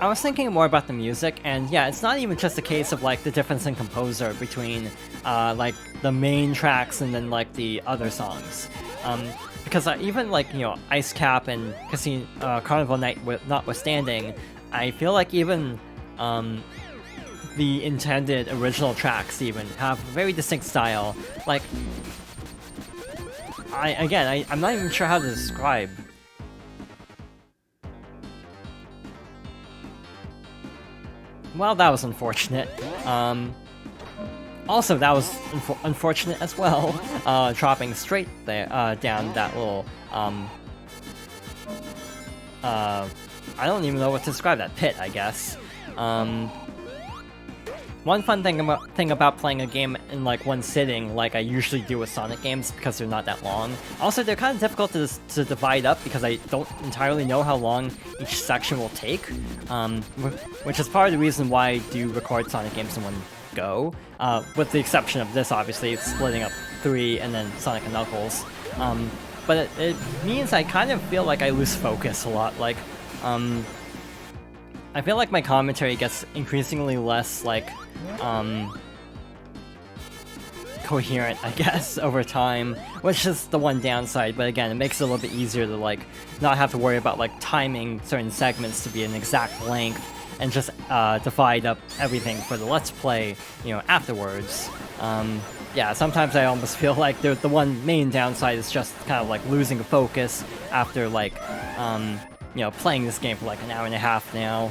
I was thinking more about the music, and yeah, it's not even just a case of like the difference in composer between like the main tracks and then like the other songs. Because even like, you know, Ice Cap and Casino Carnival Night notwithstanding, I feel like even the intended original tracks even have a very distinct style. Like, I'm not even sure how to describe. Well, that was unfortunate. Also, that was unfortunate as well, dropping straight there, down that little, I don't even know what to describe that pit, I guess. One fun thing about playing a game in like one sitting, like I usually do with Sonic games, because they're not that long. Also, they're kind of difficult to divide up because I don't entirely know how long each section will take, which is part of the reason why I do record Sonic games in one go, with the exception of this, obviously, splitting up 3 and then Sonic and Knuckles. But it means I kind of feel like I lose focus a lot. Like, I feel like my commentary gets increasingly less, like, coherent, I guess, over time, which is the one downside, but again, it makes it a little bit easier to, like, not have to worry about, like, timing certain segments to be an exact length, and just, divide up everything for the Let's Play, you know, afterwards. Yeah, sometimes I almost feel like the one main downside is just kind of, like, losing focus after, like, you know, playing this game for like an hour and a half now.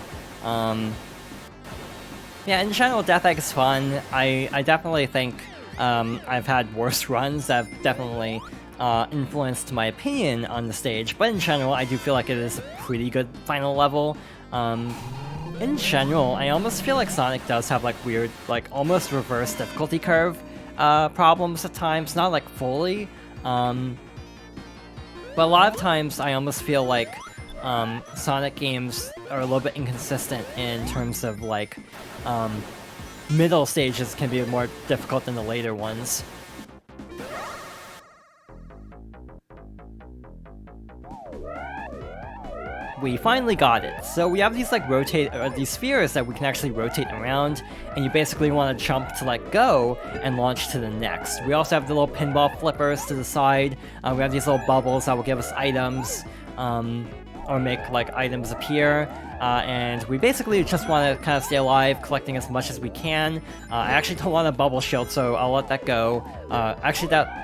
Yeah, in general, Death Egg is fun. I definitely think I've had worse runs that have definitely influenced my opinion on the stage, but in general, I do feel like it is a pretty good final level. In general, I almost feel like Sonic does have like weird, like almost reverse difficulty curve problems at times, not like fully, but a lot of times I almost feel like Sonic games are a little bit inconsistent in terms of like middle stages can be more difficult than the later ones. We finally got it. So we have these like these spheres that we can actually rotate around, and you basically want to jump to let go and launch to the next. We also have the little pinball flippers to the side. We have these little bubbles that will give us items, or make like items appear, and we basically just want to kind of stay alive, collecting as much as we can. I actually don't want a bubble shield, so I'll let that go. Actually, that...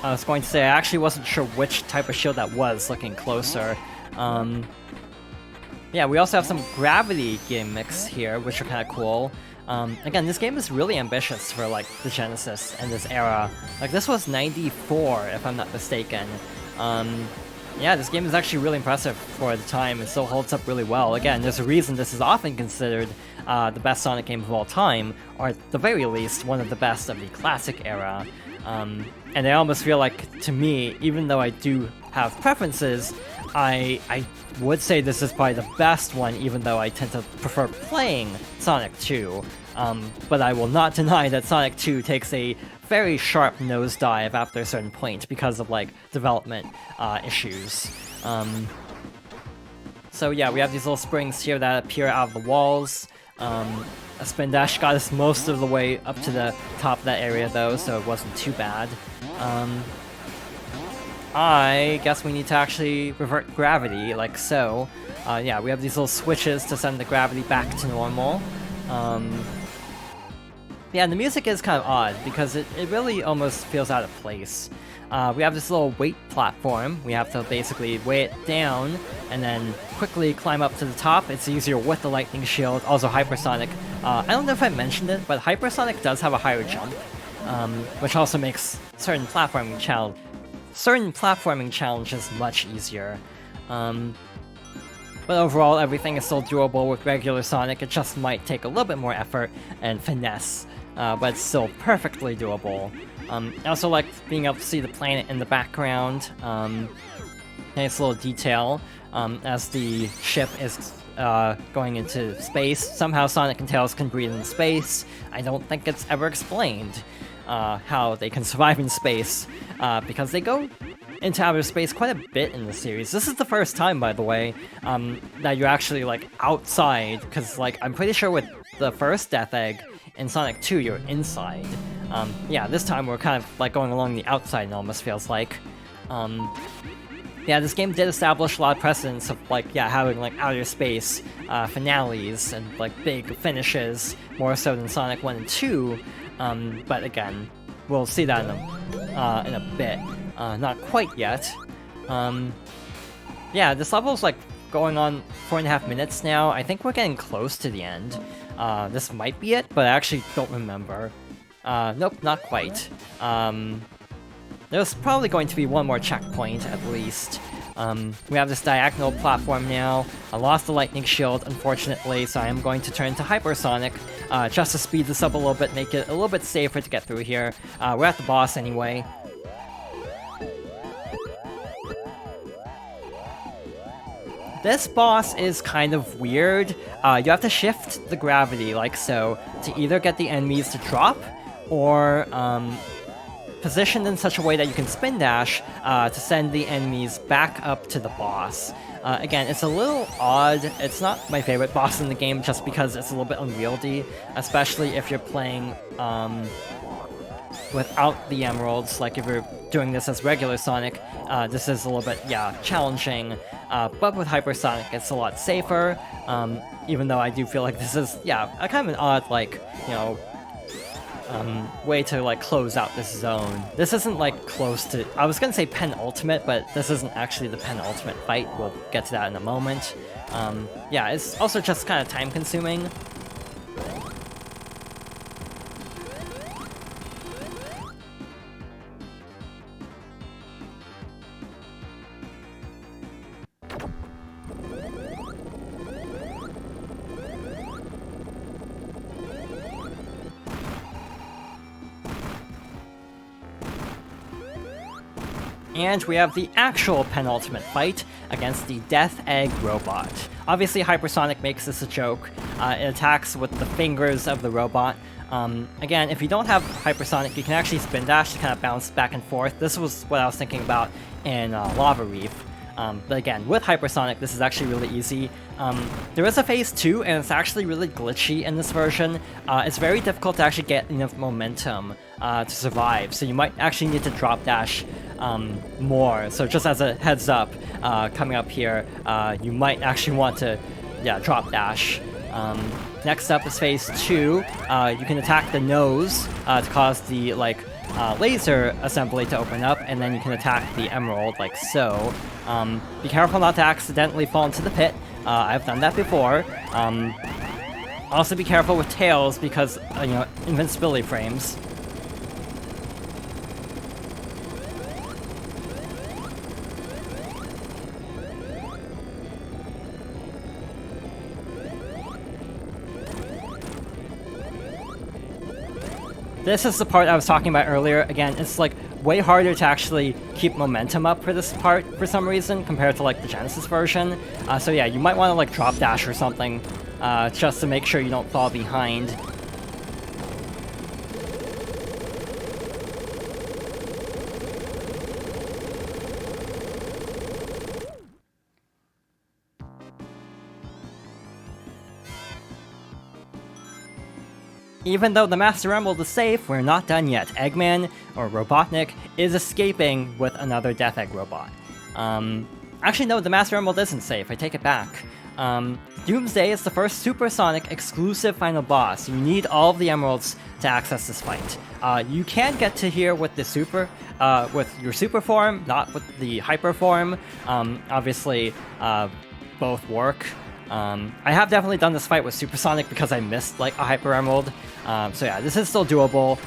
I was going to say, I actually wasn't sure which type of shield that was, looking closer. Yeah, we also have some gravity gimmicks here, which are kind of cool. Again, this game is really ambitious for, like, the Genesis and this era. Like, this was 94, if I'm not mistaken. Yeah, this game is actually really impressive for the time. It still holds up really well. Again, there's a reason this is often considered the best Sonic game of all time, or at the very least, one of the best of the classic era. And I almost feel like, to me, even though I do have preferences, I would say this is probably the best one, even though I tend to prefer playing Sonic 2. But I will not deny that Sonic 2 takes a very sharp nosedive after a certain point because of, like, development issues. So yeah, we have these little springs here that appear out of the walls. A spin dash got us most of the way up to the top of that area though, so it wasn't too bad. I guess we need to actually revert gravity, like so. Yeah, we have these little switches to send the gravity back to normal. Yeah, and the music is kind of odd, because it really almost feels out of place. We have this little weight platform. We have to basically weigh it down, and then quickly climb up to the top. It's easier with the lightning shield, also hypersonic. I don't know if I mentioned it, but hypersonic does have a higher jump, which also makes certain platforming challenges much easier. But overall, everything is still doable with regular Sonic. It just might take a little bit more effort and finesse, but it's still perfectly doable. I also like being able to see the planet in the background. Nice little detail as the ship is going into space. Somehow Sonic and Tails can breathe in space. I don't think it's ever explained. how they can survive in space, because they go into outer space quite a bit in the series. This is the first time, by the way, that you're actually, like, outside, because, like, I'm pretty sure with the first Death Egg in Sonic 2, you're inside. Yeah, this time we're kind of, like, going along the outside, it almost feels like. Yeah, this game did establish a lot of precedents of, like, yeah, having, like, outer space finales and, like, big finishes, more so than Sonic 1 and 2, but again, we'll see that in a bit. Not quite yet. Yeah, this level's, like, going on 4.5 minutes now. I think we're getting close to the end. This might be it, but I actually don't remember. Nope, not quite. There's probably going to be one more checkpoint, at least. We have this diagonal platform now. I lost the lightning shield, unfortunately, so I am going to turn to Hypersonic, just to speed this up a little bit, make it a little bit safer to get through here. We're at the boss anyway. This boss is kind of weird. You have to shift the gravity, like so, to either get the enemies to drop, or positioned in such a way that you can spin dash to send the enemies back up to the boss. Again, it's a little odd. It's not my favorite boss in the game just because it's a little bit unwieldy, especially if you're playing without the emeralds. Like if you're doing this as regular Sonic, this is a little bit, yeah, challenging. But with Hypersonic, it's a lot safer, even though I do feel like this is, yeah, a kind of an odd, like, you know, way to, like, close out this zone. This isn't, like, close to... I was gonna say penultimate, but this isn't actually the penultimate fight. We'll get to that in a moment. Yeah, it's also just kind of time-consuming. And we have the actual penultimate fight against the Death Egg robot. Obviously, Hypersonic makes this a joke. It attacks with the fingers of the robot. Again, if you don't have Hypersonic, you can actually spin dash to kind of bounce back and forth. This was what I was thinking about in Lava Reef. But again, with Hypersonic, this is actually really easy. There is a phase 2, and it's actually really glitchy in this version. It's very difficult to actually get enough momentum to survive, so you might actually need to drop dash more. So just as a heads up, coming up here, you might actually want to, yeah, drop dash. Next up is phase 2. You can attack the nose to cause the, like, laser assembly to open up, and then you can attack the emerald, like so. Be careful not to accidentally fall into the pit. I've done that before. Also be careful with tails because, you know, invincibility frames. This is the part I was talking about earlier. Again, it's like way harder to actually keep momentum up for this part for some reason compared to like the Genesis version. So yeah, you might want to like drop dash or something just to make sure you don't fall behind. Even though the Master Emerald is safe, we're not done yet. Eggman, or Robotnik, is escaping with another Death Egg robot. Actually, no, the Master Emerald isn't safe. I take it back. Doomsday is the first Supersonic exclusive final boss. You need all of the emeralds to access this fight. You can get to here with the with your super form, not with the hyper form. Obviously, both work. I have definitely done this fight with Supersonic because I missed like a Hyper Emerald. So yeah, this is still doable,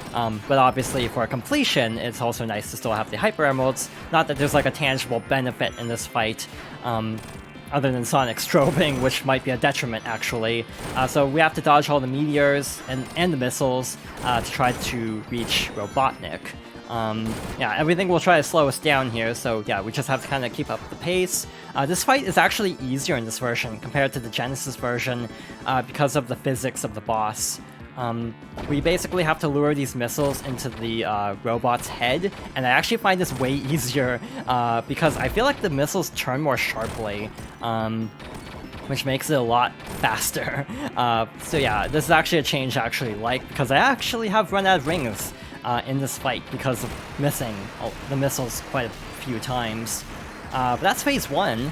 but obviously for completion, it's also nice to still have the Hyper Emeralds. Not that there's like a tangible benefit in this fight, other than Sonic strobing, which might be a detriment actually. So we have to dodge all the meteors and the missiles to try to reach Robotnik. Yeah, everything will try to slow us down here, so yeah, we just have to kind of keep up the pace. This fight is actually easier in this version compared to the Genesis version because of the physics of the boss. We basically have to lure these missiles into the robot's head, and I actually find this way easier because I feel like the missiles turn more sharply, which makes it a lot faster. So yeah, this is actually a change I actually like, because I actually have run out of rings in this fight because of missing the missiles quite a few times. But that's phase 1.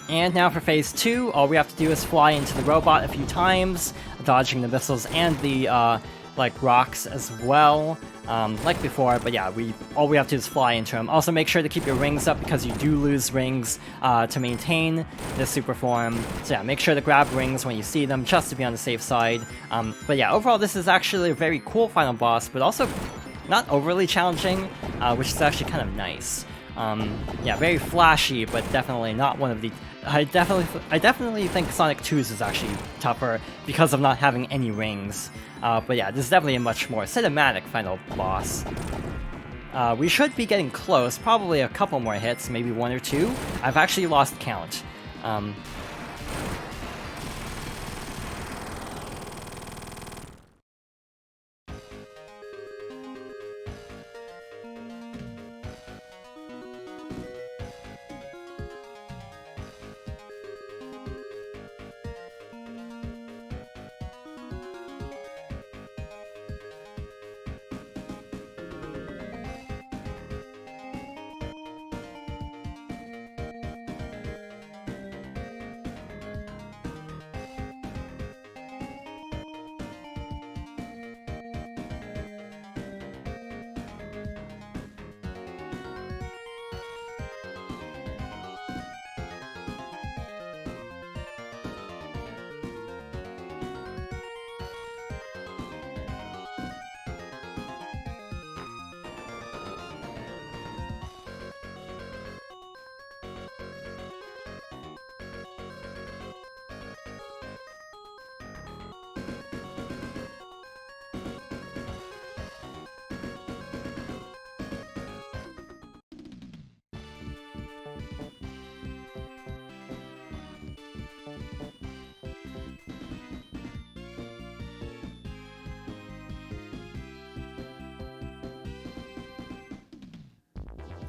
And now for phase 2, all we have to do is fly into the robot a few times, dodging the missiles and the like rocks as well, like before. But yeah, all we have to do is fly into them. Also, make sure to keep your rings up, because you do lose rings to maintain this super form. So yeah, make sure to grab rings when you see them, just to be on the safe side. But yeah, overall, this is actually a very cool final boss, but also not overly challenging, which is actually kind of nice. Yeah, very flashy, but definitely not one of the... I definitely think Sonic 2's is actually tougher because of not having any rings. But yeah, this is definitely a much more cinematic final boss. We should be getting close, probably a couple more hits, maybe 1 or 2. I've actually lost count.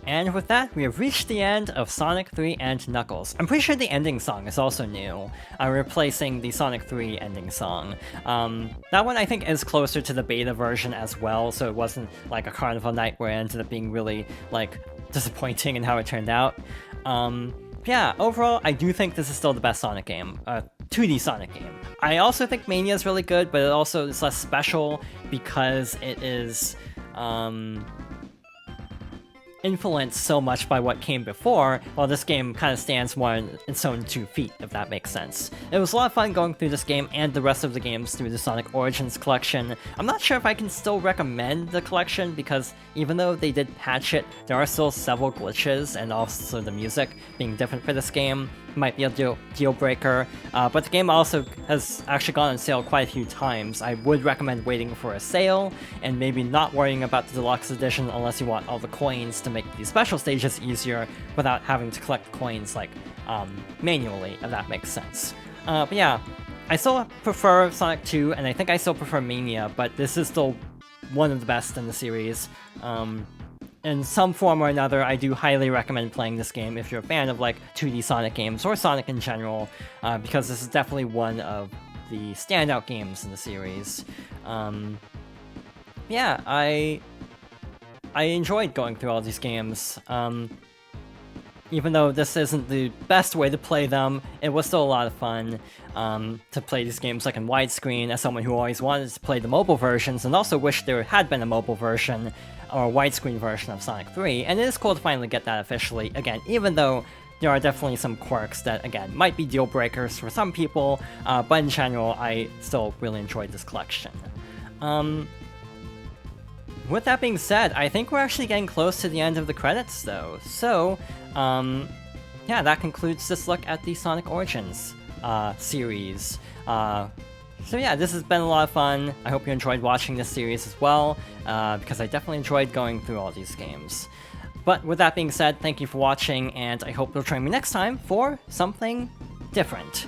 And with that, we have reached the end of Sonic 3 and Knuckles. I'm pretty sure the ending song is also new, replacing the Sonic 3 ending song. That one I think is closer to the beta version as well, so it wasn't like a Carnival Night where it ended up being really, like, disappointing in how it turned out. Yeah, overall, I do think this is still the best Sonic game, 2D Sonic game. I also think Mania is really good, but it also is less special because it is, influenced so much by what came before, while this game kind of stands more on its own 2 feet, if that makes sense. It was a lot of fun going through this game and the rest of the games through the Sonic Origins collection. I'm not sure if I can still recommend the collection, because even though they did patch it, there are still several glitches, and also the music being different for this game might be a deal breaker, but the game also has actually gone on sale quite a few times. I would recommend waiting for a sale, and maybe not worrying about the deluxe edition unless you want all the coins to make these special stages easier without having to collect coins like manually, if that makes sense. But yeah, I still prefer Sonic 2, and I think I still prefer Mania, but this is still one of the best in the series. In some form or another, I do highly recommend playing this game if you're a fan of like 2D Sonic games or Sonic in general, because this is definitely one of the standout games in the series. Yeah, I enjoyed going through all these games. Even though this isn't the best way to play them, it was still a lot of fun to play these games like in widescreen, as someone who always wanted to play the mobile versions and also wished there had been a mobile version or a widescreen version of Sonic 3, and it is cool to finally get that officially, again, even though there are definitely some quirks that, again, might be deal breakers for some people, but in general, I still really enjoyed this collection. With that being said, I think we're actually getting close to the end of the credits, though, so, yeah, that concludes this look at the Sonic Origins series. So yeah, this has been a lot of fun. I hope you enjoyed watching this series as well, because I definitely enjoyed going through all these games. But with that being said, thank you for watching, and I hope you'll join me next time for something different.